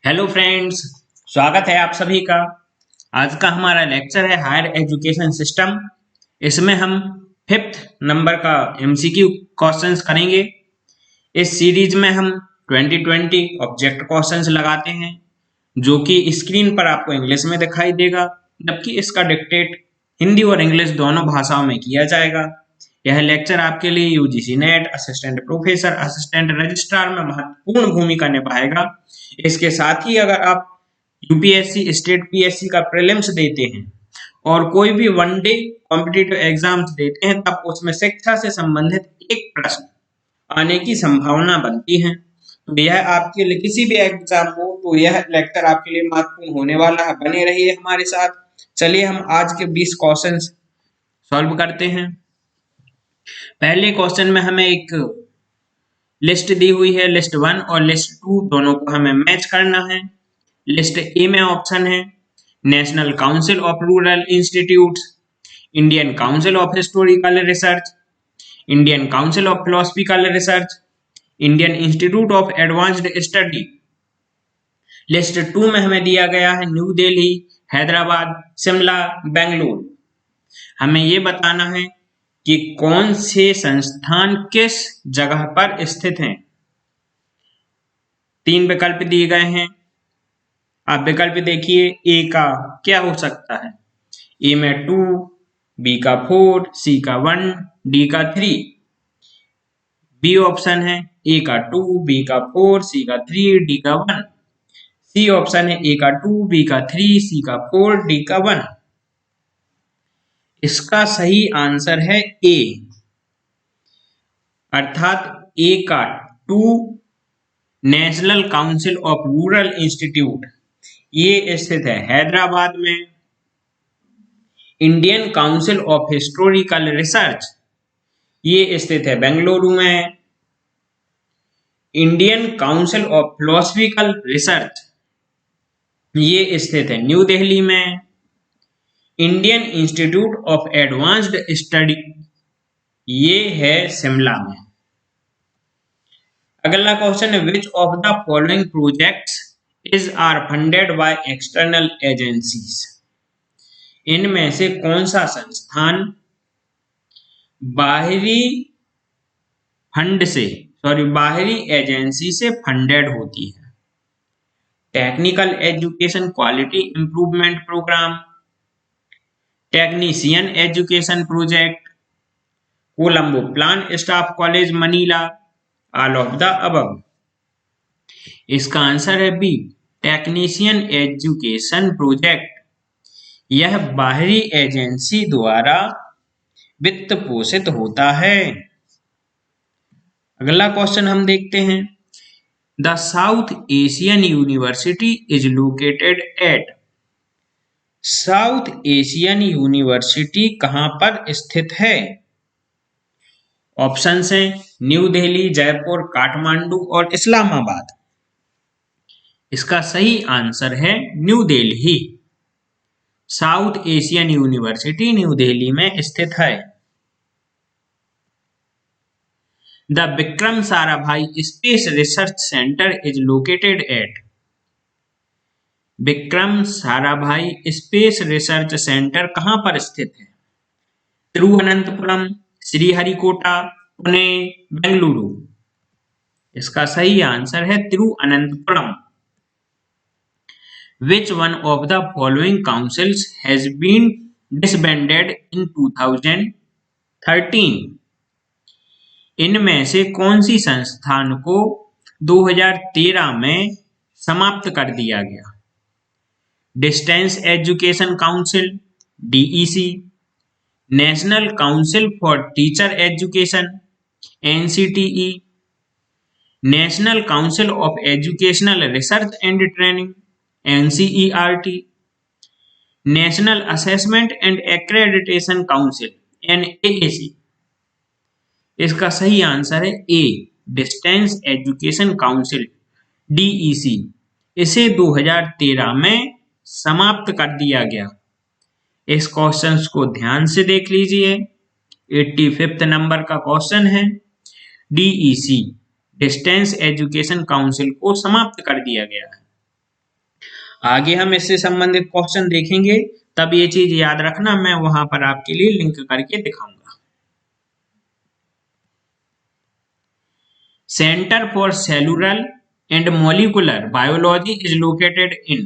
Hello friends, स्वागत है आप सभी का। आज का हमारा लेक्चर है हायर एजुकेशन सिस्टम। इसमें हम फिफ्थ नंबर का एमसीक्यू क्वेश्चंस करेंगे। इस सीरीज में हम 2020 ऑब्जेक्ट क्वेश्चंस लगाते हैं, जो कि स्क्रीन पर आपको इंग्लिश में दिखाई देगा, जबकि इसका डिक्टेट हिंदी और इंग्लिश दोनों भाषाओं में किया जाएगा। यह लेक्चर आपके लिए UGC net, assistant professor, assistant registrar में महत्वपूर्ण भूमिका निभाएगा। इसके साथ ही अगर आप यूपीएससी, स्टेट पीएससी का प्रीलिम्स देते हैं और कोई भी वनडे कॉम्पिटिटिव एग्जाम्स देते हैं, तब उसमें शिक्षा से संबंधित एक प्रश्न आने की संभावना बनती है। तो यह आपके लिए किसी भी एग्जाम हो तो यह लेक्चर आपके लिए महत्वपूर्ण होने वाला है। बने रहिए हमारे साथ। चलिए हम आज के 20 क्वेश्चन सॉल्व करते हैं। पहले क्वेश्चन में हमें एक लिस्ट दी हुई है, लिस्ट 1 और लिस्ट 2 दोनों को हमें मैच करना है। लिस्ट ए में ऑप्शन है national council of rural institutes, Indian council of historical research, Indian council of philosophical research, Indian institute of advanced study. List 2 में हमें दिया गया है न्यू दिल्ली, हैदराबाद, शिमला, बेंगलुरु। हमें ये बताना है कि कौन से संस्थान किस जगह पर स्थित हैं। 3 विकल्प दिए गए हैं। आप विकल्प देखिए, ए का क्या हो सकता है। ए में 2, बी का 4, सी का 1, डी का 3। बी ऑप्शन है ए का 2, बी का 4, सी का 3, डी का 1। सी ऑप्शन है ए का 2, बी का 3, सी का 4, डी का 1। इसका सही आंसर है ए, अर्थात ए का 2 national council of rural institute ये स्थित है हैदराबाद में। Indian council of historical research ये स्थित है बेंगलुरु में। Indian council of philosophical research ये स्थित है न्यू दिल्ली में। Indian institute of advanced study ये है शिमला में। अगला क्वेश्चन है which of the following projects is are funded by external agencies. इनमें से कौन सा संस्थान बाहरी एजेंसी से फंडेड होती है। Technical education quality improvement program, technician education project, Colombo plan staff college Manila, all of the above. इसका आंसर है बी, टेक्नीशियन एजुकेशन प्रोजेक्ट। यह बाहरी एजेंसी द्वारा वित्त पोषित होता है। अगला क्वेश्चन हम देखते हैं the south Asian university is located at. South Asian university कहां पर स्थित है। ऑप्शंस हैं न्यू दिल्ली, जयपुर, काठमांडू और इस्लामाबाद। इसका सही आंसर है new Delhi. South Asian university new Delhi में स्थित है। The Vikram Sarabhai space research centre is located at. Vikram Sarabhai space research centre कहां पर स्थित है। तिरुवनंतपुरम, श्रीहरिकोटा, पुणे, बेंगलुरु। इसका सही आंसर है Thiruvananthapuram. Which one of the following councils has been disbanded in 2013? इनमें से कौन सी संस्थान को 2013 में समाप्त कर दिया गया। Distance education council DEC, national council for teacher education NCTE, national council of educational research and training NCERT, national assessment and accreditation council NAAC। इसका सही आंसर है ए, डिस्टेंस एजुकेशन काउंसिल DEC। इसे 2013 में समाप्त कर दिया गया। इस क्वेश्चन को ध्यान से देख लीजिए, 85वें नंबर का क्वेश्चन है। DEC डिस्टेंस एजुकेशन काउंसिल को समाप्त कर दिया गया है। आगे हम इससे संबंधित क्वेश्चन देखेंगे, तब ये चीज याद रखना, मैं वहां पर आपके लिए लिंक करके दिखाऊंगा। Centre for cellular and molecular biology is located in.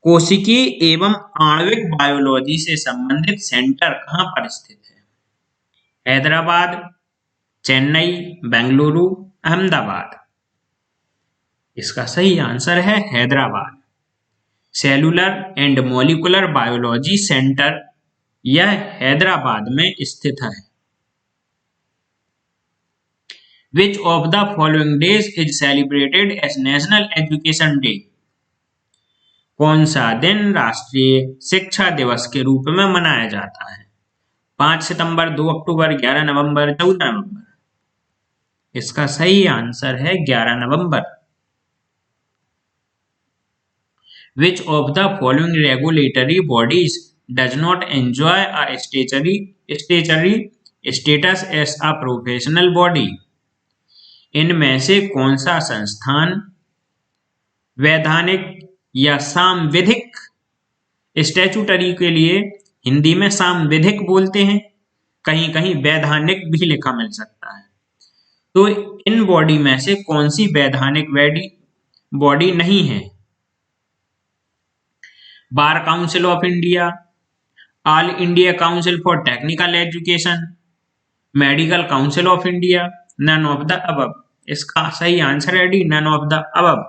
कोशिकीय एवं आणविक बायोलॉजी से संबंधित सेंटर कहां पर स्थित है? हैदराबाद, चेन्नई, बेंगलुरु, अहमदाबाद। इसका सही आंसर है Hyderabad. Cellular and molecular biology centre यह हैदराबाद में स्थित है। Which of the following days is celebrated as National Education Day? कौन सा दिन राष्ट्रीय शिक्षा दिवस के रूप में मनाया जाता है? 5 सितंबर, 2 अक्टूबर, 11 नवंबर, 14 नवंबर। इसका सही आंसर है 11 नवंबर। Which of the following regulatory bodies does not enjoy a statutory status as a professional body? इनमें से कौन सा संस्थान वैधानिक या सांविधिक, स्टैट्यूटरी के लिए हिंदी में सांविधिक बोलते हैं, कहीं कहीं वैधानिक भी लिखा मिल सकता है, तो इन बॉडी में से कौन सी वैधानिक बॉडी नहीं है? Bar council of India, all India council for technical education, medical council of India, none of the above. इसका सही आंसर है D, none of the above.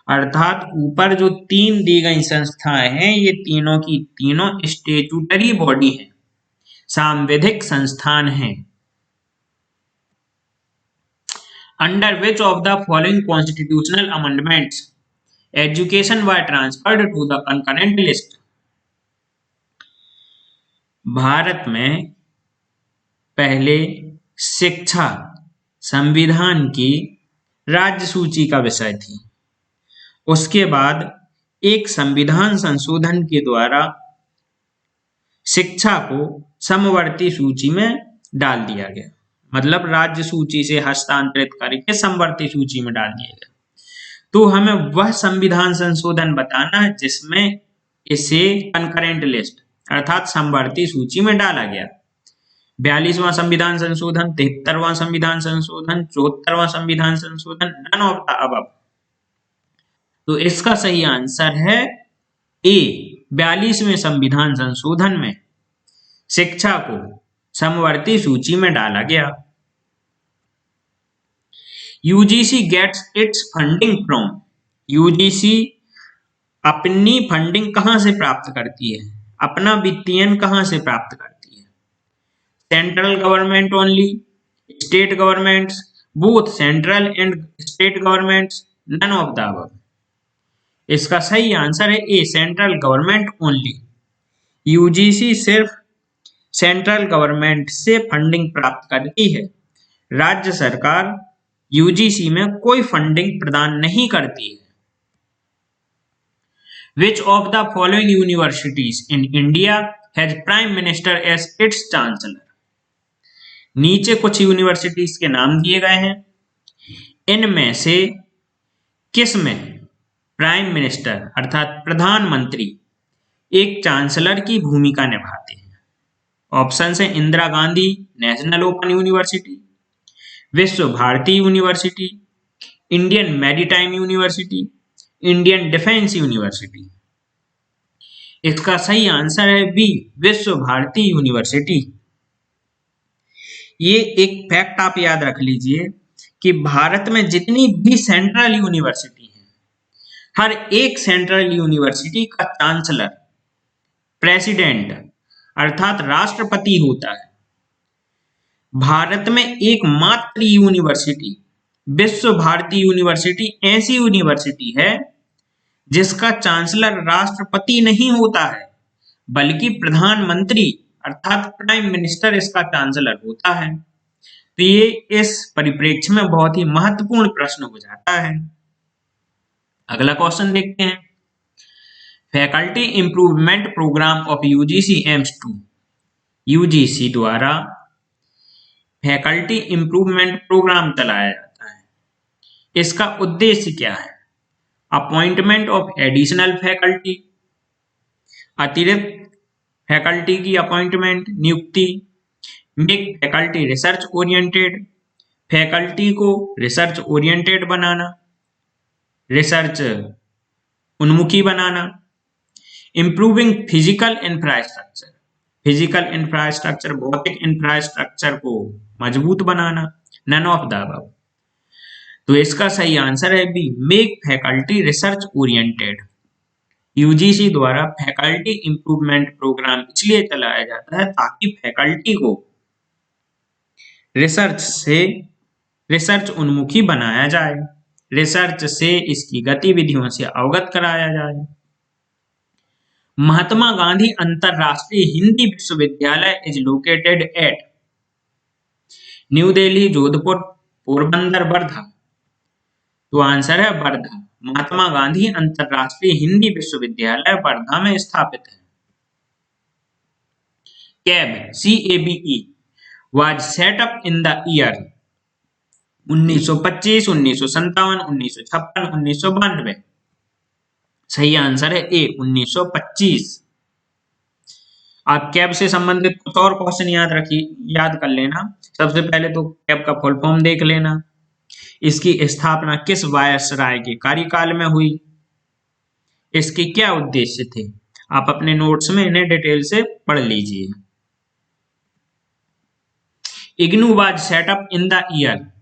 अर्थात ऊपर जो 3 दी गई संस्थाएं हैं, ये तीनों की तीनों स्टैट्यूटरी बॉडी हैं, सांविधिक संस्थान हैं। Under which of the following constitutional amendments education were transferred to the concurrent list? Bharat में पहले शिक्षा संविधान की राज्य सूची का विषय थी। उसके बाद एक संविधान संशोधन के द्वारा शिक्षा को समवर्ती सूची में डाल दिया गया, मतलब राज्य सूची से हस्तांतरित करके समवर्ती सूची में डाल दिया गया। तो हमें वह संविधान संशोधन बताना है जिसमें इसे कंकरेंट लिस्ट अर्थात समवर्ती सूची में डाला गया। 42वां संविधान संशोधन, 73वां संविधान संशोधन, 74वां संविधान संशोधन, नन ऑफ द अबव। तो इसका सही आंसर है ए, 42वें संविधान संशोधन में शिक्षा को समवर्ती सूची में डाला गया। UGC gets its funding from. UGC अपनी फंडिंग कहां से प्राप्त करती है, अपना वित्तीयन कहां से प्राप्त करती है? Central government only, state governments, both central and state governments, none of the above. इसका सही आंसर है A, central government only. UGC सिर्फ सेंट्रल गवर्नमेंट से फंडिंग प्राप्त करती है, राज्य सरकार यूजीसी में कोई फंडिंग प्रदान नहीं करती है। Which of the following universities in India has Prime Minister as its chancellor? नीचे कुछ यूनिवर्सिटीज के नाम दिए गए हैं, इनमें से किस में प्राइम मिनिस्टर अर्थात प्रधानमंत्री एक चांसलर की भूमिका निभाते हैं? ऑप्शन है Indira Gandhi national open university, Vishwa Bharati university, Indian maritime university, Indian defence university. इसका सही आंसर है बी, विश्व भारती यूनिवर्सिटी। ये एक फैक्ट आप याद रख लीजिए कि भारत में जितनी भी सेंट्रल यूनिवर्सिटी हैं, हर एक सेंट्रल यूनिवर्सिटी का चांसलर प्रेसिडेंट अर्थात राष्ट्रपति होता है। भारत में एकमात्र यूनिवर्सिटी विश्व भारती यूनिवर्सिटी ऐसी यूनिवर्सिटी है जिसका चांसलर राष्ट्रपति नहीं होता है, बल्कि प्रधानमंत्री अर्थात प्राइम मिनिस्टर इसका चांसलर होता है। तो ये इस परिप्रेक्ष्य में बहुत ही महत्वपूर्ण प्रश्न हो जाता है। अगला क्वेश्चन देखते हैं। Faculty improvement programme of UGC aims to. UGC द्वारा फैकल्टी इंप्रूवमेंट प्रोग्राम चलाया जाता है, इसका उद्देश्य क्या है? अपॉइंटमेंट ऑफ एडिशनल फैकल्टी, अतिरिक्त फैकल्टी की अपॉइंटमेंट, नियुक्ति। Make faculty research oriented, faculty को रिसर्च ओरिएंटेड बनाना, रिसर्च उन्मुखी बनाना। Improving physical infrastructure, physical infrastructure, भौतिक इंफ्रास्ट्रक्चर को मजबूत बनाना। None of the above. तो इसका सही आंसर है B, make faculty research oriented. UGC द्वारा फैकल्टी इंप्रूवमेंट प्रोग्राम इसलिए चलाया जाता है ताकि फैकल्टी को रिसर्च उन्मुखी बनाया जाए, रिसर्च से इसकी गतिविधियों से अवगत कराया जाए। महात्मा गांधी अंतरराष्ट्रीय हिंदी विश्वविद्यालय is located at new Delhi, Jodhpur, Porbandar, Wardha. तो आंसर है वर्धा। महात्मा गांधी अंतरराष्ट्रीय हिंदी विश्वविद्यालय वर्धा में स्थापित है। Cab, CABE was set up in the year 1925, 1957, 1956, 1992। सही आंसर है ए, 1925। आप कैब से संबंधित कुछ और क्वेश्चन याद कर लेना। सबसे पहले तो कैब का फुल फॉर्म देख लेना। इसकी स्थापना किस वायसराय के कार्यकाल में हुई, इसके क्या उद्देश्य थे, आप अपने नोट्स में इन्हें डिटेल से पढ़ लीजिए। IGNOU was setup in the year,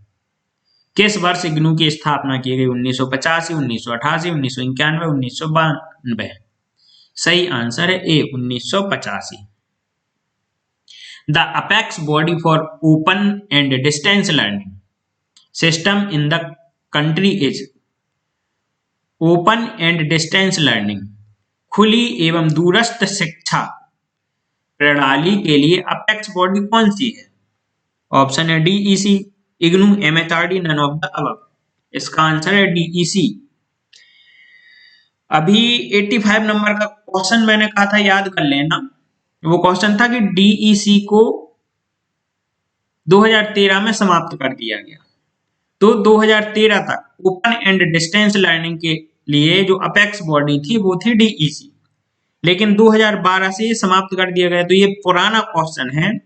किस वर्ष इग्नू की स्थापना की गई, 1985, 1988, 1991, 1992। सही आंसर है ए, 1985। The apex body for open and distance learning system in the country is, open and distance learning, खुली एवं दूरस्थ शिक्षा प्रणाली के लिए अपेक्स बॉडी कौन सी है? ऑप्शन है DEC, IGNOU, MHRD, none of the above. इसका आंसर है DEC। अभी 85 नंबर का क्वेश्चन मैंने कहा था याद कर लेना। वो क्वेश्चन था कि DEC को 2013 में समाप्त कर दिया गया। तो 2013 तक ओपन एंड डिस्टेंस लर्निंग के लिए जो अपेक्स बॉडी थी वो थी DEC, लेकिन 2012 से ये समाप्त कर दिया गया। तो ये पुराना क्वेश्चन है,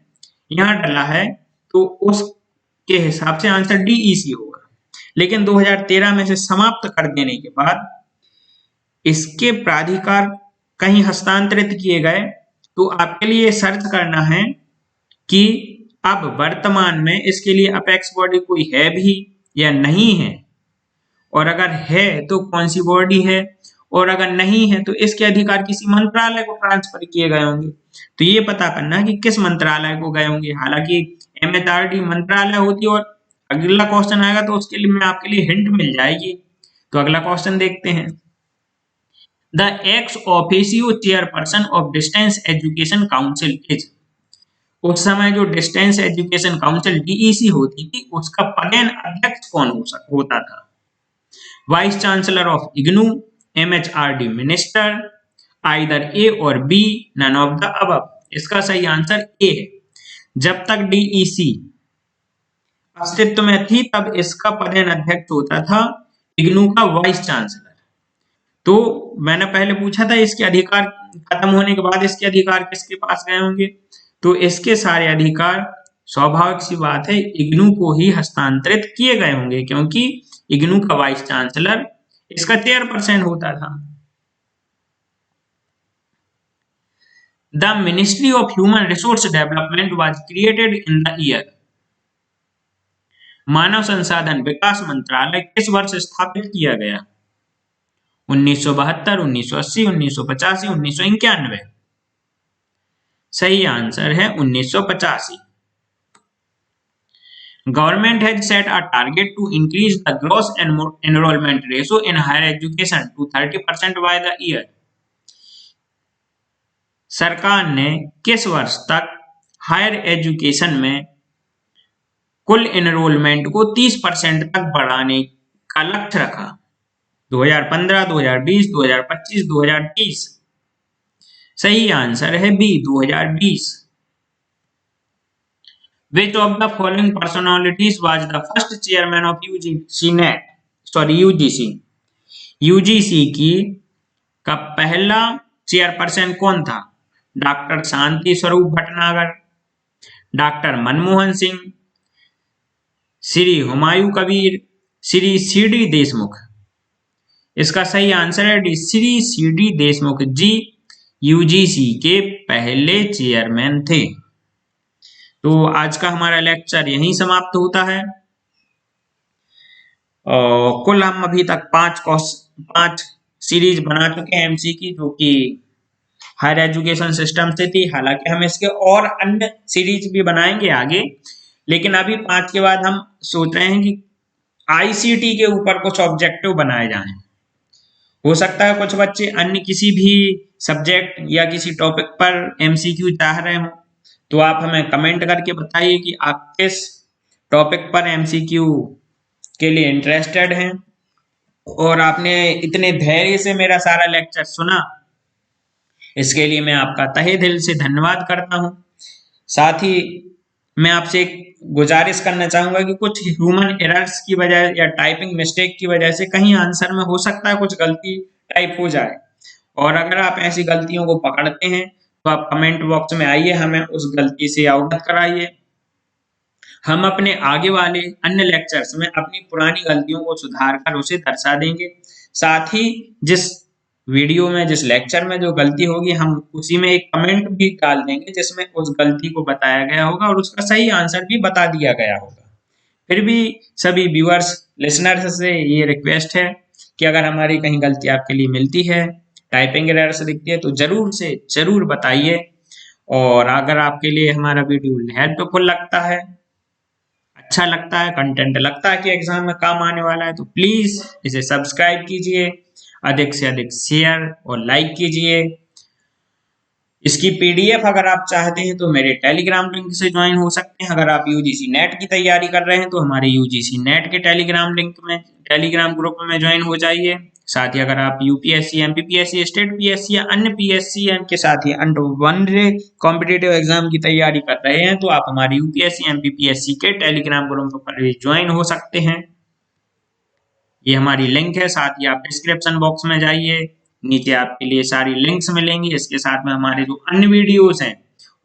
यहाँ डला है, तो उसके हिसाब से आंसर DEC होगा। लेकिन 2013 में से समाप्त कर देने के बाद इसके प्राधिकार कहीं हस्तांतरित किए गए। तो आपके लिए सर्च करना है कि अब वर्तमान में इसके लिए अपेक्स बॉडी कोई है भी या नहीं है, और अगर है तो कौन सी बॉडी है, और अगर नहीं है तो इसके अधिकार किसी मंत्रालय को ट्रांसफर किए गए होंगे। तो ये पता करना है कि किस मंत्रालय को गए होंगे। हालांकि MHRD मंत्रालय होती है, और अगला क्वेश्चन आएगा तो उसके लिए मैं आपके लिए हिंट मिल जाएगी। तो अगला क्वेश्चन देखते हैं। The ex officio chairperson of distance education council is, उस समय जो डिस्टेंस एजुकेशन काउंसिल DEC होती थी उसका पदेन अध्यक्ष कौन होता था? Vice chancellor of IGNOU, MHRD minister, either A और B, none of the above. इसका सही आंसर ए है। जब तक DEC अस्तित्व में थी तब इसका पदेन अध्यक्ष होता था इग्नू का वाइस चांसलर। तो मैंने पहले पूछा था इसके अधिकार खत्म होने के बाद इसके अधिकार किसके पास गए होंगे, तो इसके सारे अधिकार स्वाभाविक सी बात है इग्नू को ही हस्तांतरित किए गए होंगे, क्योंकि इग्नू का वाइस चांसलर इसका चेयरपर्सन होता था। The ministry of human resource development was created in the year, मानव संसाधन विकास मंत्रालय किस वर्ष स्थापित किया गया? 1972, 1980, 1985, 1991। सही आंसर है 1985। Government has set a target to increase the gross enrollment ratio in higher education to 30% by the year. सरकार ने किस वर्ष तक हायर एजुकेशन में कुल एनरोलमेंट को 30% तक बढ़ाने का लक्ष्य रखा? 2015, 2020, 2025, 2030। सही आंसर है B, 2020। Which of the following personalities was the first chairman of UGC? UGC की का पहला चेयरपर्सन कौन था? Doctor Shanti Swarup Bhatnagar, doctor Manmohan Singh, Shri Humayun Kabir, Shri CD Deshmukh. इसका सही आंसर है डी, श्री सीडी देशमुख जी यूजीसी के पहले चेयरमैन थे। तो आज का हमारा लेक्चर यहीं समाप्त होता है। कुल हम अभी तक पांच सीरीज बना चुके हैं एमसी की, जो कि हायर एजुकेशन सिस्टम से थी। हालांकि हम इसके और अन्य सीरीज भी बनाएंगे आगे, लेकिन अभी 5 के बाद हम सोच रहे हैं कि आईसीटी के ऊपर कुछ ऑब्जेक्टिव बनाए जाएं। हो सकता है कुछ बच्चे अन्य किसी भी सब्जेक्ट या किसी टॉपिक पर एमसीक्यू चाह रहे हो, तो आप हमें कमेंट करके बताइए कि आप किस टॉपिक पर एमसीक्यू के लिए इंटरेस्टेड हैं। और आपने इतने धैर्य से मेरा सारा लेक्चर सुना, इसके लिए मैं आपका तहे दिल से धन्यवाद करता हूं। साथ ही मैं आपसे एक गुजारिश करना चाहूंगा कि कुछ ह्यूमन एरर्स की वजह या टाइपिंग मिस्टेक की वजह से कहीं आंसर में हो सकता है कुछ गलती टाइप हो जाए, और अगर आप ऐसी गलतियों को पकड़ते हैं तो आप कमेंट बॉक्स में आइए, हमें उस गलती से अवगत कराइए। हम अपने आगे वाले अन्य लेक्चर्स में अपनी पुरानी गलतियों को सुधार कर उसे दर्शा देंगे। साथ ही जिस वीडियो में, जिस लेक्चर में जो गलती होगी, हम उसी में एक कमेंट भी डाल देंगे जिसमें उस गलती को बताया गया होगा और उसका सही आंसर भी बता दिया गया होगा। फिर भी सभी व्यूअर्स, लिसनर्स से ये रिक्वेस्ट है कि अगर हमारी कहीं गलती आपके लिए मिलती है, टाइपिंग एरर से दिखती है, तो जरूर से जरूर बताइए। और अगर आपके लिए हमारा वीडियो हेल्पफुल लगता है, अच्छा लगता है, कंटेंट लगता है कि एग्जाम में काम आने वाला है, तो प्लीज इसे सब्सक्राइब कीजिए, अधिक से अधिक शेयर और लाइक कीजिए। इसकी पीडीएफ अगर आप चाहते हैं तो मेरे टेलीग्राम लिंक से ज्वाइन हो सकते हैं। अगर आप यूजीसी नेट की तैयारी कर रहे हैं तो हमारे यूजीसी नेट के टेलीग्राम ग्रुप में ज्वाइन हो जाइए। साथ ही अगर आप यूपीएससी, एमपीपीएससी, स्टेट पीएससी या अन्य पीएससी के साथ ही अंडर वन कॉम्पिटेटिव एग्जाम की तैयारी कर रहे हैं तो आप हमारे यूपीएससी, एमपीपीएससी के टेलीग्राम ग्रुप पर ज्वाइन हो सकते हैं। ये हमारी लिंक है, साथ ही आप डिस्क्रिप्शन बॉक्स में जाइए, नीचे आपके लिए सारी लिंक्स मिलेंगी। इसके साथ में हमारे जो अन्य वीडियोस हैं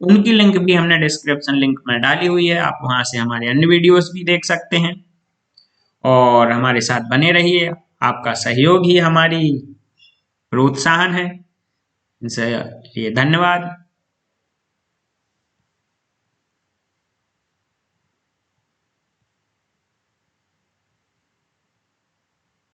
उनकी लिंक भी हमने डिस्क्रिप्शन लिंक में डाली हुई है, आप वहां से हमारे अन्य वीडियोस भी देख सकते हैं। और हमारे साथ बने रहिए, आपका सहयोग ही हमारी प्रोत्साहन है। इनसे धन्यवाद।